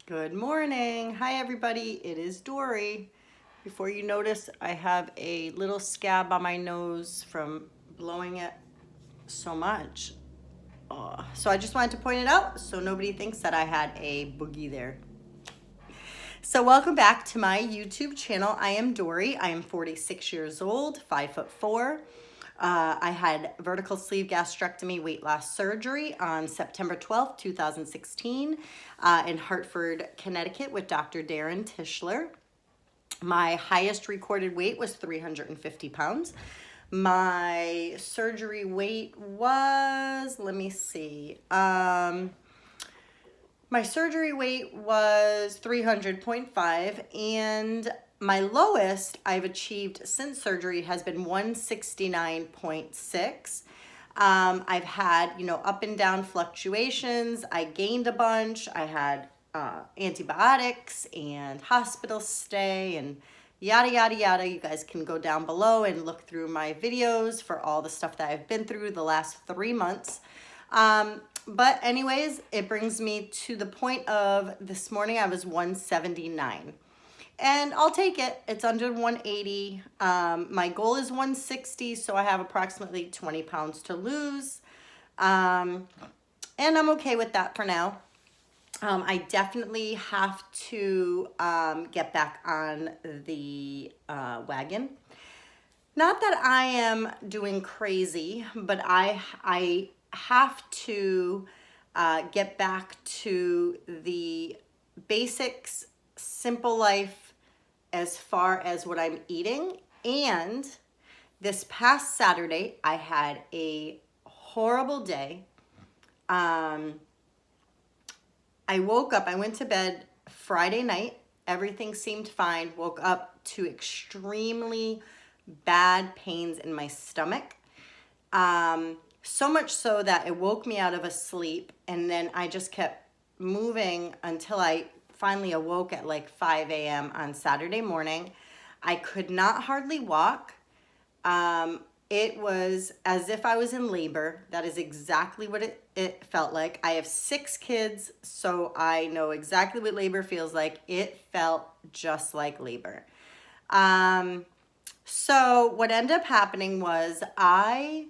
Good morning. Hi, everybody. It is Dory. Before you notice, I have a little scab on my nose from blowing it so much. So I just wanted to point it out so nobody thinks that I had a boogie there. So welcome back to my YouTube channel. I am Dory. I am 46 years old, 5'4". I had vertical sleeve gastrectomy weight loss surgery on September 12th, 2016 in Hartford, Connecticut with Dr. Darren Tischler. My highest recorded weight was 350 pounds. My surgery weight was, let me see, my surgery weight was 300.5, and my lowest I've achieved since surgery has been 169.6. I've had, up and down fluctuations. I gained a bunch. I had antibiotics and hospital stay and yada, yada, yada. You guys can go down below and look through my videos for all the stuff that I've been through the last 3 months. But anyways, it brings me to the point of this morning I was 179. And I'll take it. It's under 180. My goal is 160, so I have approximately 20 pounds to lose. And I'm okay with that for now. I definitely have to get back on the wagon. Not that I am doing crazy, but I have to get back to the basics, simple life as far as what I'm eating. And this past Saturday, I had a horrible day. I woke up, I went to bed Friday night. Everything seemed fine. Woke up to extremely bad pains in my stomach. So much so that it woke me out of a sleep, and then I just kept moving until I finally awoke at like 5 a.m. on Saturday morning. I could not hardly walk. It was as if I was in labor. That is exactly what it felt like. I have 6 kids, so I know exactly what labor feels like. It felt just like labor. So what ended up happening was I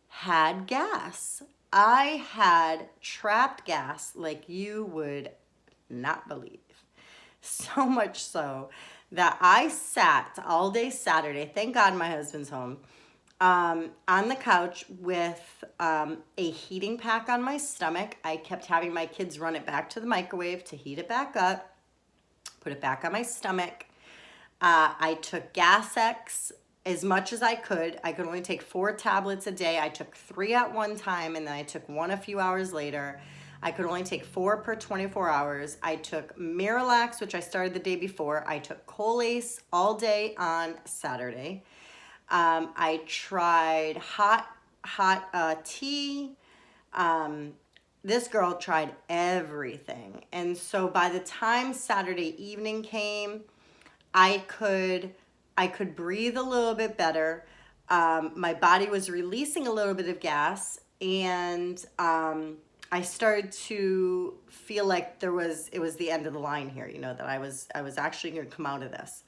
had gas. I had trapped gas like you would not believe. So much so that I sat all day Saturday, thank God my husband's home, on the couch with a heating pack on my stomach. I kept having my kids run it back to the microwave to heat it back up, put it back on my stomach. I took Gas-X as much as I could. I could only take 4 tablets a day. I took 3 at one time, and then I took 1 a few hours later. I could only take 4 per 24 hours. I took Miralax, which I started the day before. I took Colace all day on Saturday. I tried hot tea. This girl tried everything. And so by the time Saturday evening came, I could breathe a little bit better. My body was releasing a little bit of gas, and I started to feel like it was the end of the line here, that I was actually going to come out of this.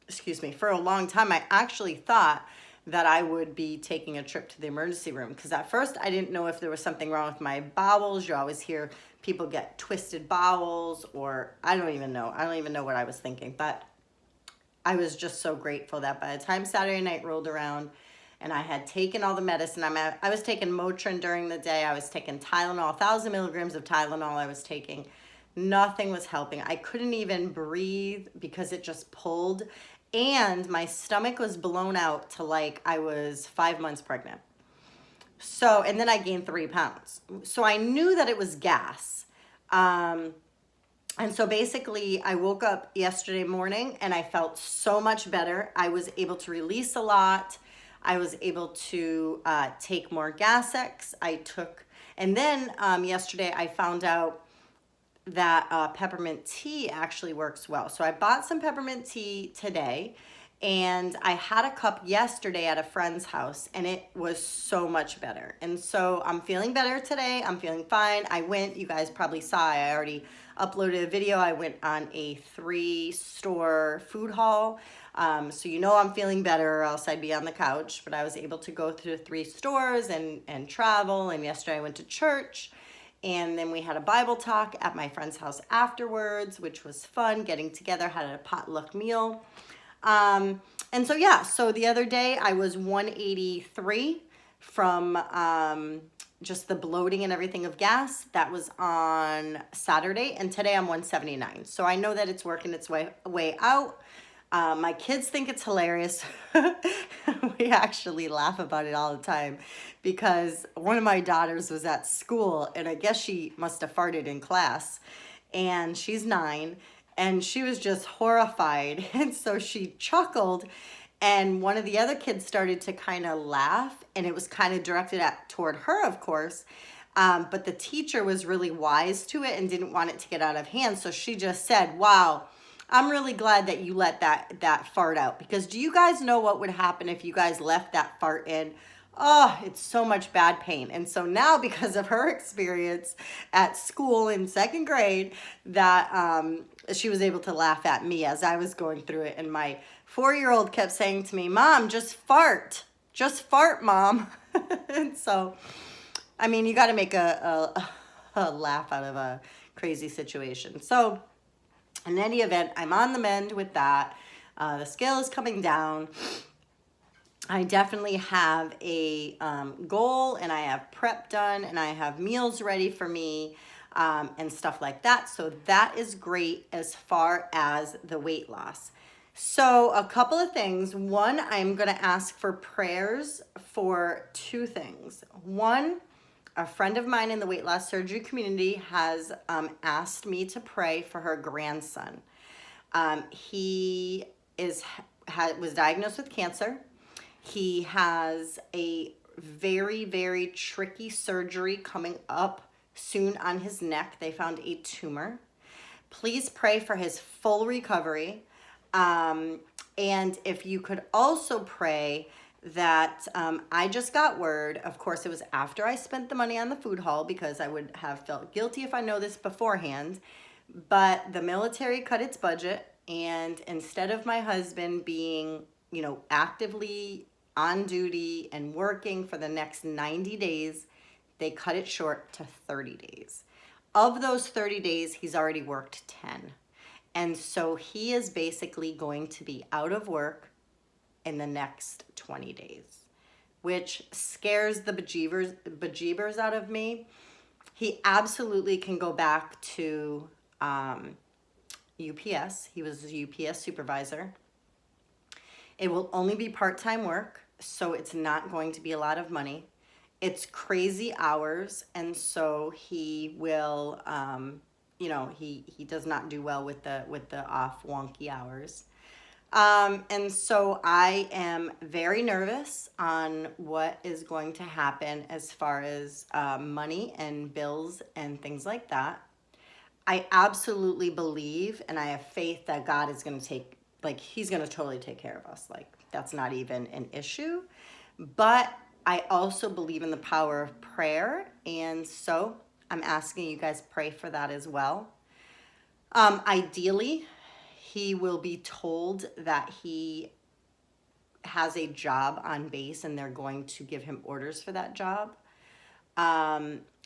Excuse me. For a long time, I actually thought that I would be taking a trip to the emergency room, because at first I didn't know if there was something wrong with my bowels. You always hear people get twisted bowels, or I don't even know what I was thinking, but I was just so grateful that by the time Saturday night rolled around and I had taken all the medicine, I was taking Motrin during the day. I was taking Tylenol, 1,000 milligrams of Tylenol I was taking. Nothing was helping. I couldn't even breathe because it just pulled. And my stomach was blown out to like I was 5 months pregnant. So, and then I gained 3 pounds. So I knew that it was gas. And so basically I woke up yesterday morning and I felt so much better. I was able to release a lot. I was able to take more Gas-X. And then yesterday I found out that peppermint tea actually works well. So I bought some peppermint tea today, And I had a cup yesterday at a friend's house, and it was so much better. And so I'm feeling better today. I'm feeling fine. I went, you guys probably saw, I already uploaded a video. I went on a 3-store food haul. So you know I'm feeling better, or else I'd be on the couch. But I was able to go through 3 stores and travel. And yesterday I went to church. And then we had a Bible talk at my friend's house afterwards, which was fun, getting together, had a potluck meal. And so, yeah, so the other day I was 183 from just the bloating and everything of gas. That was on Saturday, and today I'm 179. So I know that it's working its way out. My kids think it's hilarious. We actually laugh about it all the time because one of my daughters was at school, and I guess she must have farted in class, and she's 9, and she was just horrified. And so she chuckled, and one of the other kids started to kind of laugh, and it was kind of directed toward her, of course. But the teacher was really wise to it and didn't want it to get out of hand. So she just said, "Wow, I'm really glad that you let that fart out, because do you guys know what would happen if you guys left that fart in? Oh, it's so much bad pain." And so now, because of her experience at school in 2nd grade, that she was able to laugh at me as I was going through it. And my 4-year-old kept saying to me, "Mom, just fart, Mom." And so, I mean, you got to make a laugh out of a crazy situation. So in any event, I'm on the mend with that. The scale is coming down. I definitely have a goal, and I have prep done, and I have meals ready for me, and stuff like that. So that is great as far as the weight loss. So a couple of things. One, I'm going to ask for prayers for 2 things. One, a friend of mine in the weight loss surgery community has asked me to pray for her grandson. He was diagnosed with cancer. He has a very, very tricky surgery coming up soon on his neck. They found a tumor. Please pray for his full recovery. And if you could also pray that I just got word, of course it was after I spent the money on the food haul, because I would have felt guilty if I know this beforehand, but the military cut its budget, and instead of my husband being, actively on duty and working for the next 90 days, they cut it short to 30 days. Of those 30 days, he's already worked 10. And so he is basically going to be out of work in the next 20 days, which scares the bejeebers out of me. He absolutely can go back to UPS. He was a UPS supervisor. It will only be part-time work, so it's not going to be a lot of money. It's crazy hours, and so he will, he does not do well with the off wonky hours. And so I am very nervous on what is going to happen as far as money and bills and things like that. I absolutely believe, and I have faith that God is going to he's going to totally take care of us. That's not even an issue. But I also believe in the power of prayer. And so I'm asking you guys pray for that as well. Ideally, he will be told that he has a job on base, and they're going to give him orders for that job.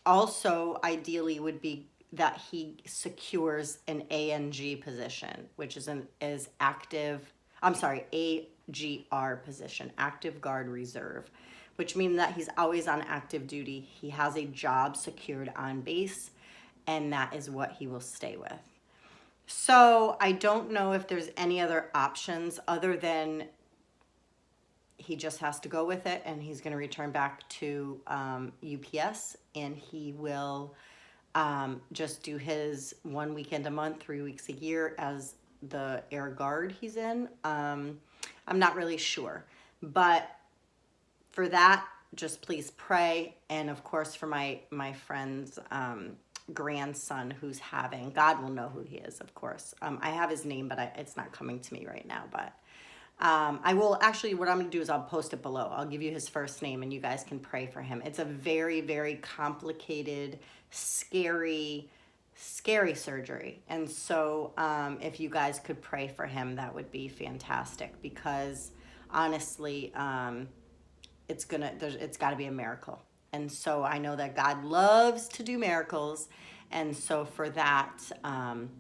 Also, ideally would be that he secures an ANG position, which is AGR position, active guard reserve, which means that he's always on active duty. He has a job secured on base, and that is what he will stay with. So I don't know if there's any other options other than he just has to go with it, and he's going to return back to UPS, and he will just do his 1 weekend a month, 3 weeks a year as the air guard he's in. I'm not really sure, but for that, just please pray. And of course, for my friend's grandson who's having, God will know who he is, of course. I have his name, but it's not coming to me right now. But I will actually, what I'm going to do is I'll post it below. I'll give you his first name and you guys can pray for him. It's a very, very complicated, scary, scary surgery. And so if you guys could pray for him, that would be fantastic, because honestly, it's got to be a miracle. And so I know that God loves to do miracles. And so for that, I'm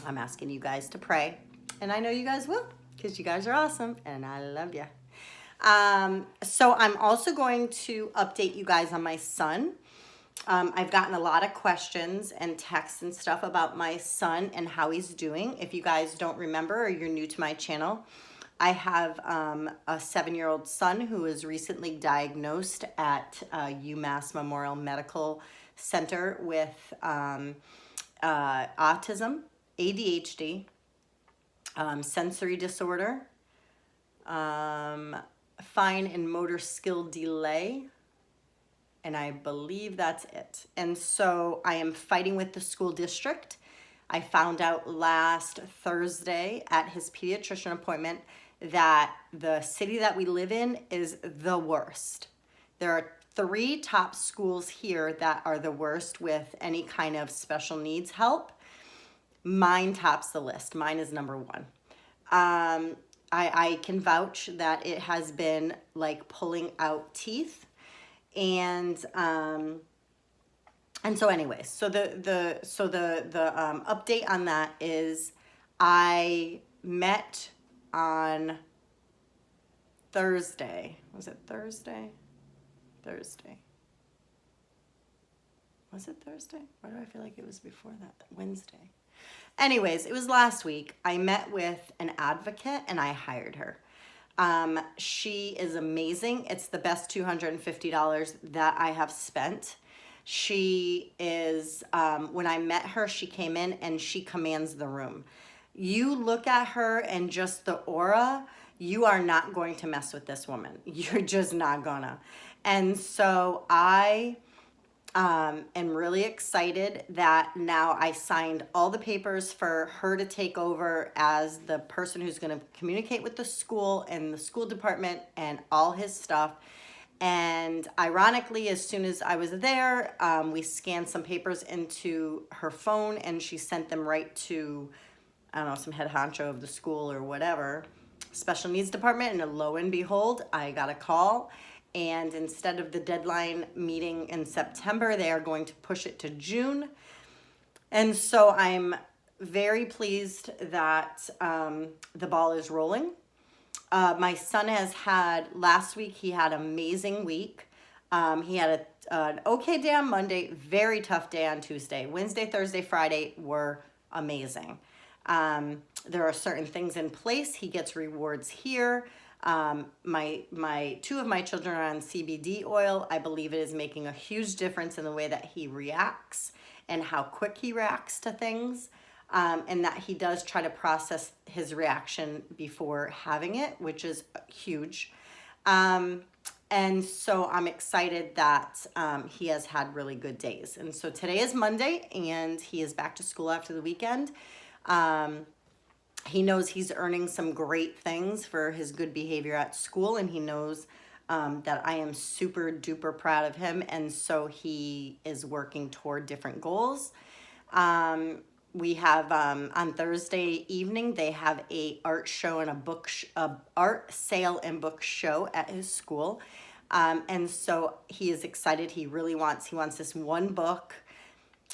asking you guys to pray. And I know you guys will, because you guys are awesome and I love you. So I'm also going to update you guys on my son. I've gotten a lot of questions and texts and stuff about my son and how he's doing. If you guys don't remember or you're new to my channel, I have a 7-year-old son who was recently diagnosed at UMass Memorial Medical Center with autism, ADHD, sensory disorder, fine and motor skill delay, and I believe that's it. And so I am fighting with the school district. I found out last Thursday at his pediatrician appointment that the city that we live in is the worst. There are 3 top schools here that are the worst with any kind of special needs help. Mine tops the list. Mine is number 1. I can vouch that it has been like pulling out teeth. And so anyways, so the update on that is I met on Thursday. Was it Thursday? Thursday. Was it Thursday? Why do I feel like it was before that? Wednesday. Anyways, it was last week. I met with an advocate and I hired her. She is amazing. It's the best $250 that I have spent. She is, when I met her, she came in and she commands the room. You look at her and just the aura, you are not going to mess with this woman. You're just not gonna. And so I am really excited that now I signed all the papers for her to take over as the person who's going to communicate with the school and the school department and all his stuff. And ironically, as soon as I was there, we scanned some papers into her phone and she sent them right to, I don't know, some head honcho of the school or whatever, special needs department. And lo and behold, I got a call. And instead of the deadline meeting in September, they are going to push it to June. And so I'm very pleased that the ball is rolling. My son has had, last week, he had an amazing week. He had an okay day on Monday, very tough day on Tuesday. Wednesday, Thursday, Friday were amazing. There are certain things in place. He gets rewards here. My 2 of my children are on CBD oil. I believe it is making a huge difference in the way that he reacts and how quick he reacts to things, and that he does try to process his reaction before having it, which is huge. And so I'm excited that he has had really good days. And so today is Monday and he is back to school after the weekend. He knows he's earning some great things for his good behavior at school, and he knows that I am super duper proud of him, and so he is working toward different goals. We have on Thursday evening, they have a art show and a art sale and book show at his school, and so he is excited. He wants this one book.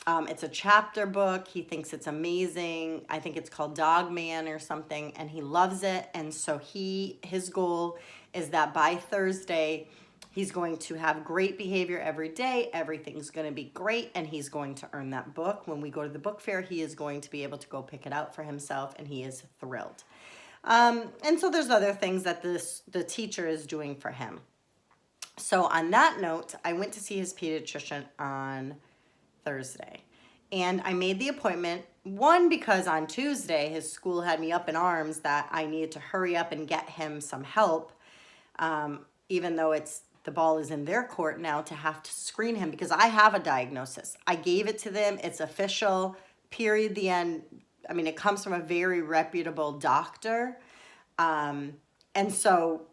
It's a chapter book. He thinks it's amazing. I think it's called Dog Man or something, and he loves it. And so his goal is that by Thursday, he's going to have great behavior every day. Everything's going to be great, and he's going to earn that book. When we go to the book fair, he is going to be able to go pick it out for himself, and he is thrilled. And so there's other things that the teacher is doing for him. So on that note, I went to see his pediatrician on Thursday. And I made the appointment, one, because on Tuesday his school had me up in arms that I needed to hurry up and get him some help, even though the ball is in their court now to have to screen him, because I have a diagnosis. I gave it to them. It's official, period, the end. I mean, it comes from a very reputable doctor. And so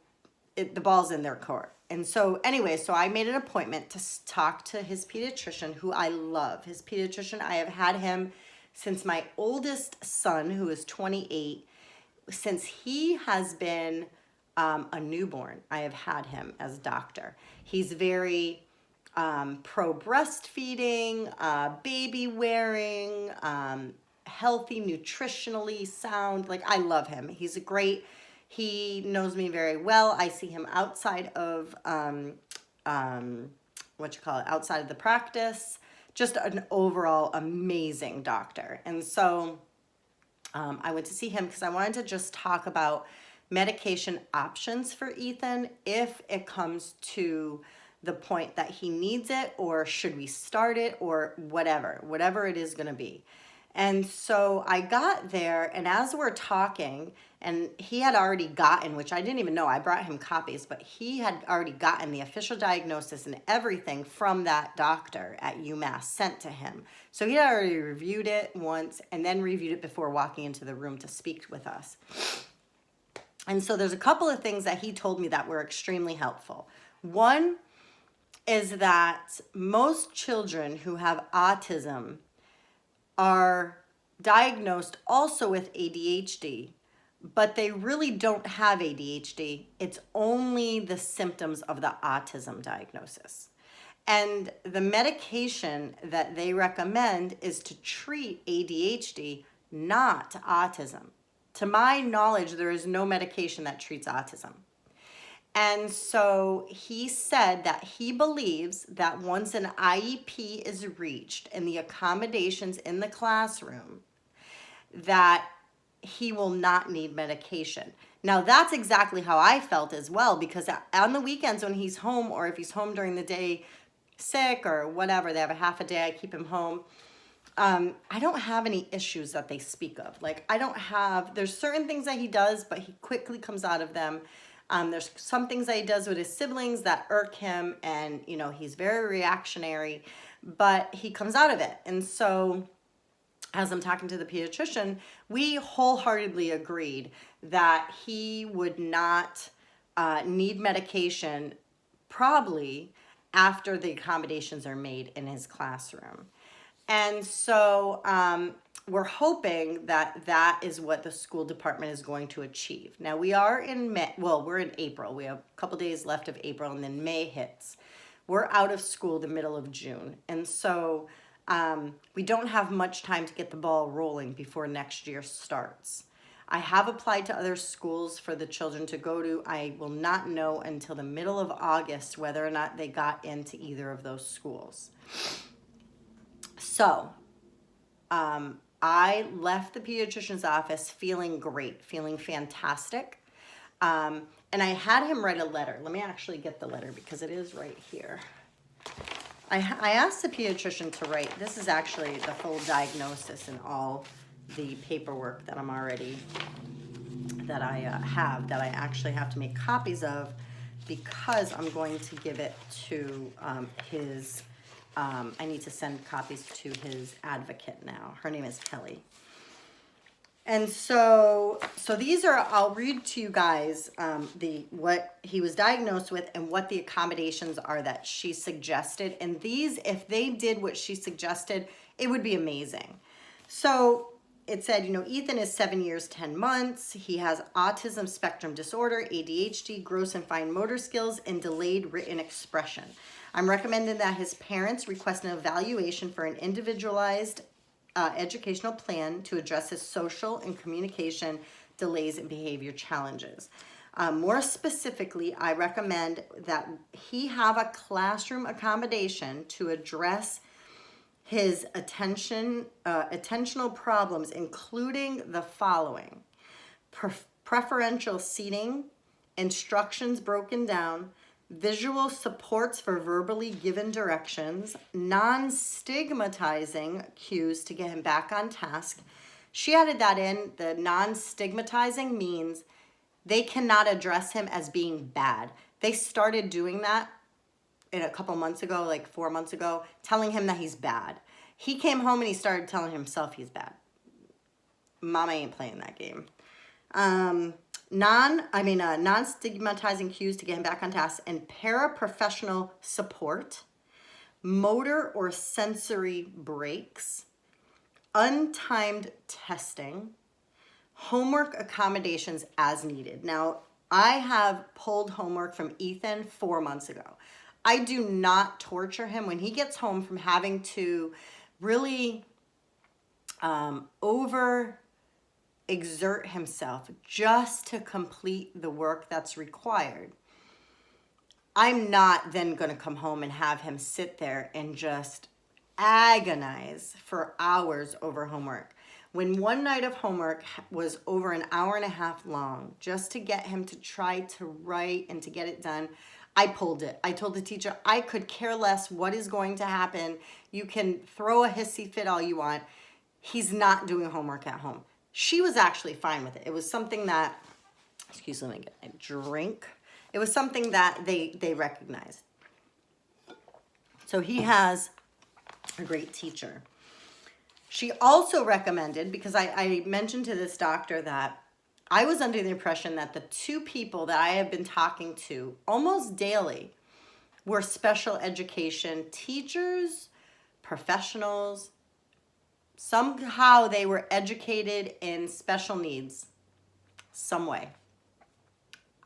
the ball's in their court. And so anyway, so I made an appointment to talk to his pediatrician, who I love. His pediatrician, I have had him since my oldest son, who is 28, since he has been a newborn, I have had him as doctor. He's very pro breastfeeding, baby wearing, healthy, nutritionally sound. Like, I love him. He's a great, he knows me very well. I see him outside of, outside of the practice. Just an overall amazing doctor. And so I went to see him because I wanted to just talk about medication options for Ethan if it comes to the point that he needs it, or should we start it, or whatever it is going to be. And so I got there, and as we're talking, and he had already gotten, which I didn't even know, I brought him copies, but he had already gotten the official diagnosis and everything from that doctor at UMass sent to him. So he had already reviewed it once and then reviewed it before walking into the room to speak with us. And so there's a couple of things that he told me that were extremely helpful. One is that most children who have autism are diagnosed also with ADHD, but they really don't have ADHD. It's only the symptoms of the autism diagnosis. And the medication that they recommend is to treat ADHD, not autism. To my knowledge, there is no medication that treats autism. And so he said that he believes that once an IEP is reached and the accommodations in the classroom, that he will not need medication. Now, that's exactly how I felt as well, because on the weekends when he's home, or if he's home during the day sick or whatever, they have a half a day, I keep him home. I don't have any issues that they speak of. Like, there's certain things that he does, but he quickly comes out of them. There's some things that he does with his siblings that irk him, and, he's very reactionary, but he comes out of it. And so as I'm talking to the pediatrician, we wholeheartedly agreed that he would not need medication probably after the accommodations are made in his classroom. And so we're hoping that that is what the school department is going to achieve. Now, we are in we're in April. We have a couple days left of April, and then May hits. We're out of school the middle of June. And so we don't have much time to get the ball rolling before next year starts. I have applied to other schools for the children to go to. I will not know until the middle of August whether or not they got into either of those schools. So I left the pediatrician's office feeling great, feeling fantastic. And I had him write a letter. Let me actually get the letter because it is right here. I asked the pediatrician to write, this is actually the full diagnosis and all the paperwork that I actually have to make copies of, because I'm going to give it to I need to send copies to his advocate now. Her name is Kelly. And so these are, I'll read to you guys what he was diagnosed with and what the accommodations are that she suggested. And these, if they did what she suggested, it would be amazing. So it said, Ethan is 7 years, 10 months. He has autism spectrum disorder, ADHD, gross and fine motor skills, and delayed written expression. I'm recommending that his parents request an evaluation for an individualized educational plan to address his social and communication delays and behavior challenges. More specifically, I recommend that he have a classroom accommodation to address his attentional problems, including the following: preferential seating, instructions broken down, visual supports for verbally given directions, non-stigmatizing cues to get him back on task. She added that in. The non-stigmatizing means they cannot address him as being bad. They started doing that a couple months ago, like 4 months ago, telling him that he's bad. He came home and he started telling himself he's bad. Mama ain't playing that game. non-stigmatizing cues to get him back on task, and paraprofessional support, motor or sensory breaks, untimed testing, homework accommodations as needed. Now, I have pulled homework from Ethan 4 months ago. I do not torture him when he gets home from having to really over exert himself just to complete the work that's required. I'm not then going to come home and have him sit there and just agonize for hours over homework. When one night of homework was over an hour and a half long, just to get him to try to write and to get it done, I pulled it. I told the teacher, I could care less what is going to happen. You can throw a hissy fit all you want. He's not doing homework at home. She was actually fine with it. It was something that, excuse me, let me get a drink. It was something that they recognized. So he has a great teacher. She also recommended, because I mentioned to this doctor that I was under the impression that the 2 people that I have been talking to almost daily were special education teachers, professionals. Somehow they were educated in special needs, some way.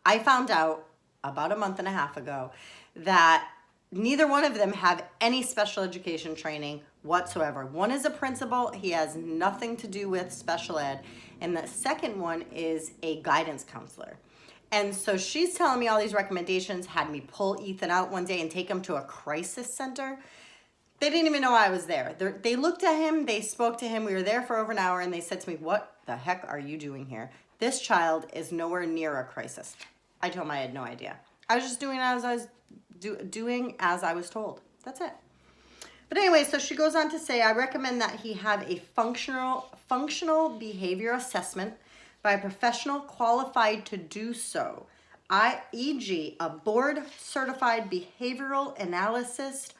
I found out about a month and a half ago that neither one of them have any special education training whatsoever. One is a principal. He has nothing to do with special ed. And the second one is a guidance counselor. And so she's telling me all these recommendations, had me pull Ethan out one day and take him to a crisis center. They didn't even know I was there. They looked at him, they spoke to him. We were there for over an hour, and they said to me, what the heck are you doing here? This child is nowhere near a crisis. I told him I had no idea. I was just doing as I was told. That's it. But anyway, so she goes on to say, I recommend that he have a functional behavior assessment by a professional qualified to do so, e.g. a board-certified behavioral analyst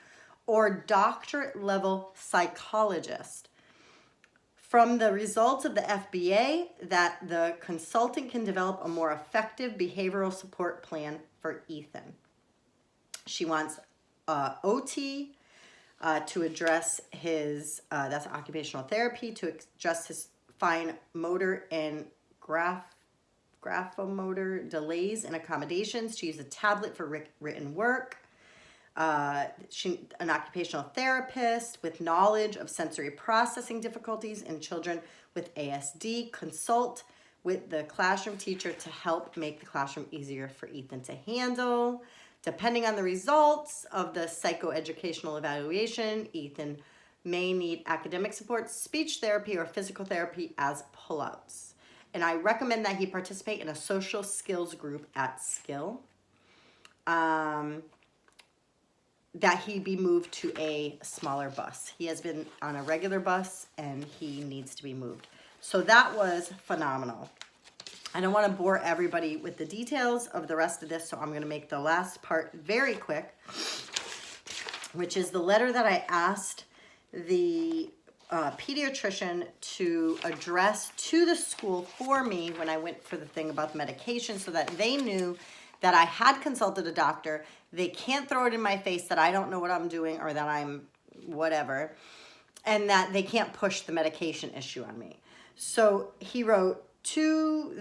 or doctorate-level psychologist. From the results of the FBA, that the consultant can develop a more effective behavioral support plan for Ethan. She wants OT to address his, that's occupational therapy, to adjust his fine motor and graphomotor delays and accommodations, to use a tablet for written work. An occupational therapist with knowledge of sensory processing difficulties in children with ASD, consult with the classroom teacher to help make the classroom easier for Ethan to handle. Depending on the results of the psychoeducational evaluation, Ethan may need academic support, speech therapy, or physical therapy as pullouts. And I recommend that he participate in a social skills group at Skill. That he be moved to a smaller bus. He has been on a regular bus and he needs to be moved. So that was phenomenal. I don't want to bore everybody with the details of the rest of this, so I'm going to make the last part very quick, which is the letter that I asked the pediatrician to address to the school for me when I went for the thing about the medication, so that they knew that I had consulted a doctor. They can't throw it in my face that I don't know what I'm doing or that I'm whatever, and that they can't push the medication issue on me. So he wrote to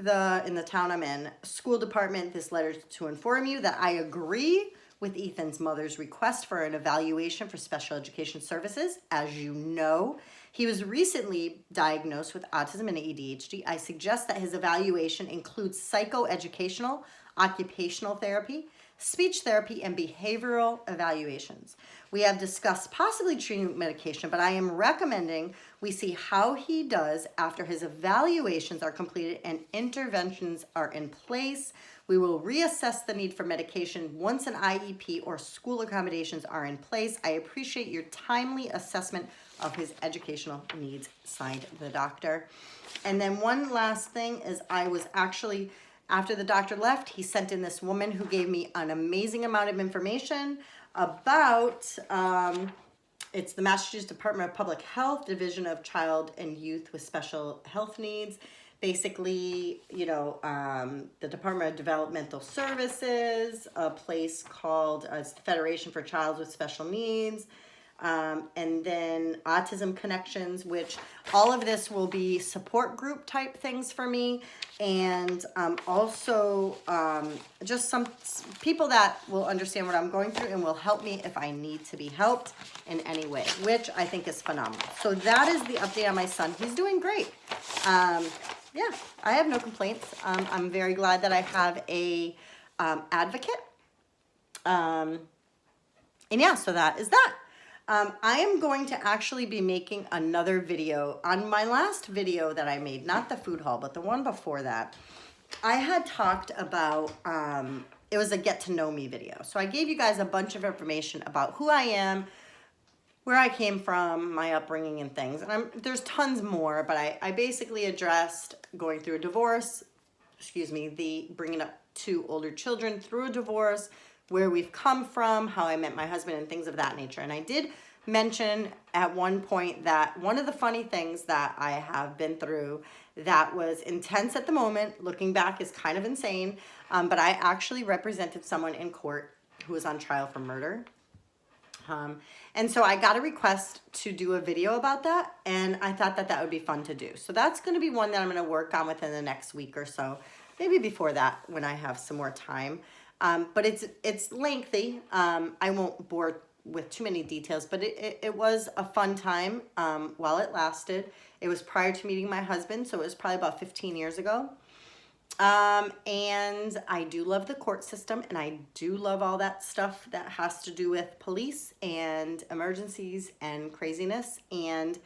in the town I'm in, school department, this letter to inform you that I agree with Ethan's mother's request for an evaluation for special education services. As you know, he was recently diagnosed with autism and ADHD. I suggest that his evaluation includes psychoeducational, occupational therapy, speech therapy, and behavioral evaluations. We have discussed possibly treating medication, but I am recommending we see how he does after his evaluations are completed and interventions are in place. We will reassess the need for medication once an IEP or school accommodations are in place. I appreciate your timely assessment of his educational needs, signed the doctor. And then one last thing is I was actually, after the doctor left, he sent in this woman who gave me an amazing amount of information about, it's the Massachusetts Department of Public Health, Division of Child and Youth with Special Health Needs. basically, you know, the Department of Developmental Services, a place called it's the Federation for Children with Special Needs, and then Autism Connections, which all of this will be support group type things for me, and also just some people that will understand what I'm going through and will help me if I need to be helped in any way, which I think is phenomenal. So that is the update on my son. He's doing great. Yeah, I have no complaints. I'm very glad that I have a advocate. And yeah, so that is that. I am going to actually be making another video. On my last video that I made, not the food haul, but the one before that, I had talked about, it was a get to know me video. So I gave you guys a bunch of information about who I am, where I came from, my upbringing and things. And there's tons more, but I basically addressed going through a divorce, the bringing up 2 older children through a divorce, where we've come from, how I met my husband, and things of that nature. And I did mention at one point that one of the funny things that I have been through that was intense at the moment, looking back, is kind of insane, but I actually represented someone in court who was on trial for murder. And so I got a request to do a video about that, and I thought that that would be fun to do. So that's going to be one that I'm going to work on within the next week or so, maybe before that when I have some more time. But it's lengthy. I won't bore with too many details, but it was a fun time while it lasted. It was prior to meeting my husband, so it was probably about 15 years ago. And I do love the court system, and I do love all that stuff that has to do with police and emergencies and craziness. And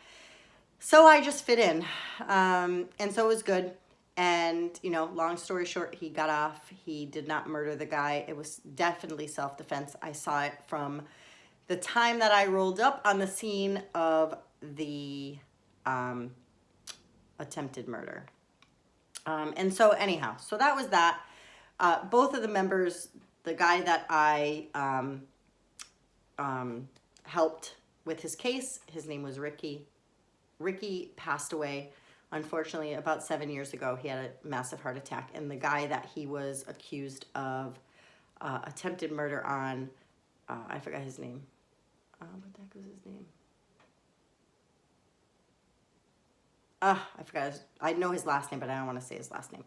so I just fit in. And so it was good. And, you know, long story short, he got off. He did not murder the guy. It was definitely self-defense. I saw it from the time that I rolled up on the scene of the attempted murder. And so anyhow, so that was that. Both of the members, the guy that I helped with his case, his name was Ricky. Ricky passed away, unfortunately, about 7 years ago. He had a massive heart attack. And the guy that he was accused of attempted murder on, I forgot his name. What the heck was his name? I forgot I know his last name, but I don't want to say his last name.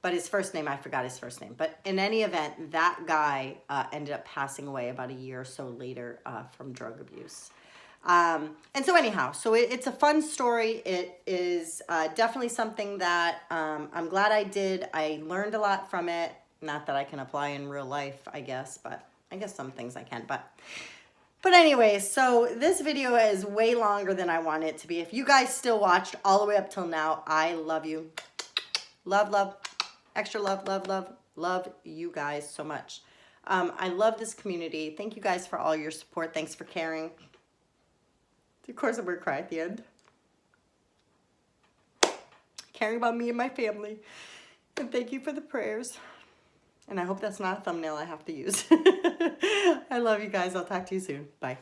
But his first name, I forgot his first name. But in any event, that guy ended up passing away about a year or so later from drug abuse. And so anyhow, so it's a fun story. It is definitely something that I'm glad I did. I learned a lot from it. Not that I can apply in real life, I guess, but I guess some things I can. But anyway, so this video is way longer than I want it to be. If you guys still watched all the way up till now, I love you. Love, love, extra love, love, love, love you guys so much. I love this community. Thank you guys for all your support. Thanks for caring. Of course, I'm going to cry at the end. Caring about me and my family. And thank you for the prayers. And I hope that's not a thumbnail I have to use. I love you guys. I'll talk to you soon. Bye.